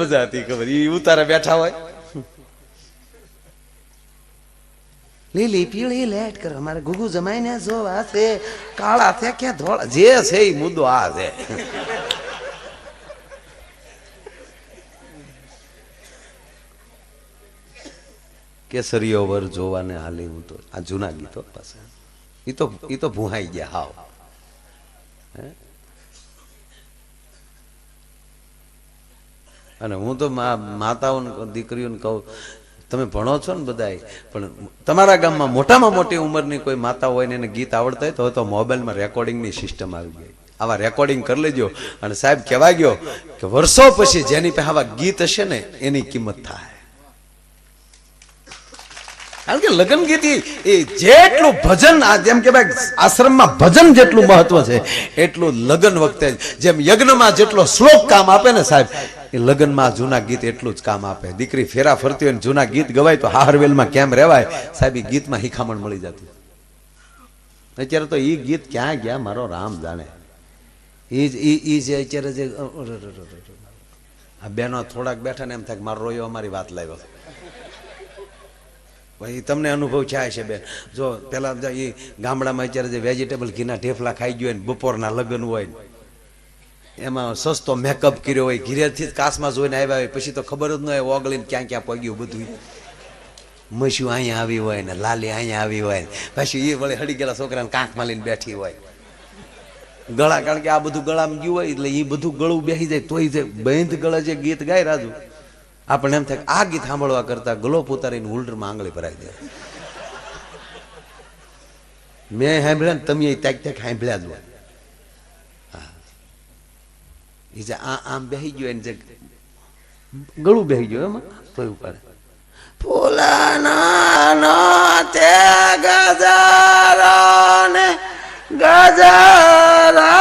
મજા હતી ખબર, ઈ ઉતારે બેઠા હોય લીલી પીળી લેટ કરો અમારે ગુગુ જમાઈને જો આ છે કાળા છે કે ધોળા જે છે એ મુદ્દો આ છે. કેસરીઓ વર જોવાને હાલી હું તો આ જૂના ગીતો પાછા ઈ તો ભૂહાઈ ગયા હાવ. અને હું તો માતાઓને દીકરીઓને કહું તમે ભણો છો ને બધાય, પણ તમારા ગામમાં મોટામાં મોટી ઉંમરની કોઈ માતા હોય ને એને ગીત આવડતા હોય તો મોબાઈલમાં રેકોર્ડિંગની સિસ્ટમ આવી ગઈ. આવા રેકોર્ડિંગ કરી લેજો. અને સાહેબ કહેવા ગયો કે વર્ષો પછી જેની પાસે આવા ગીત હશે ને એની કિંમત થાય. કારણ કે લગ્ન ગીત એ જેટલું ભજન, જેમ કે ભાઈ આશ્રમમાં ભજન જેટલું મહત્વ છે એટલું લગ્ન વખતે જેમ યજ્ઞમાં જેટલો શ્લોક કામ આપે ને સાહેબ, એ લગ્નમાં જૂના ગીત એટલું જ કામ આપે. દીકરી ફેરા ફરતી હોય ને જૂના ગીત ગવાય તો હારવેલમાં કેમ રહેવાય સાહેબ, એ ગીતમાં હિખામણ મળી જતી. અત્યારે તો એ ગીત ક્યાં ગયા મારો રામ જાણે. એ જે અત્યારે જે આ બેનો થોડાક બેઠા ને એમ થાય મારો રોયો અમારી વાત લાવ્યો. ભાઈ તમને અનુભવ થાય છે બેન, જો પેલા એ ગામડામાં અત્યારે જે વેજીટેબલ ઘીના ઢેફલા ખાઈ ગયો હોય ને બપોરના લગ્ન હોય ને એમાં સસ્તો મેકઅપ કર્યો હોય, ઘીરેથી જ કાસમાં જોઈને આવ્યા હોય, પછી તો ખબર જ ન હોય ઓગળીને ક્યાં ક્યાં પગ્યું બધું. મસ્યું અહીંયા આવી હોય ને લાલી અહીંયા આવી હોય, પછી એ વળે હળી ગયેલા છોકરાને કાંખમાં લઈને બેઠી હોય. ગળા, કારણ કે આ બધું ગળામાં ગયું હોય એટલે એ બધું ગળું બેસી જાય તોય જે બંધ ગળા જે ગીત ગાય રાજુ, આપણને એમ થાય આ ગીત સાંભળવા કરતા ગ્લોપ ઉતારીને હોલ્ડરમાં આંગળી ભરાઈ દે. મેં સાંભળ્યા ને તમે ત્યાંક ત્યાંક સાંભળ્યા જ હોય. એ જે આમ બેસી ગયો એને જે ગળું બેસી ગયું એમાં તોય ઉપાડે. ફૂલાના તે ગજારા ને ગજરામાં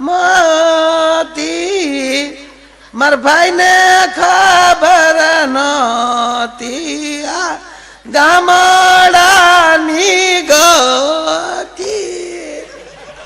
મોતી માર ભાઈ ને ખબર નહોતી આ ગામડાની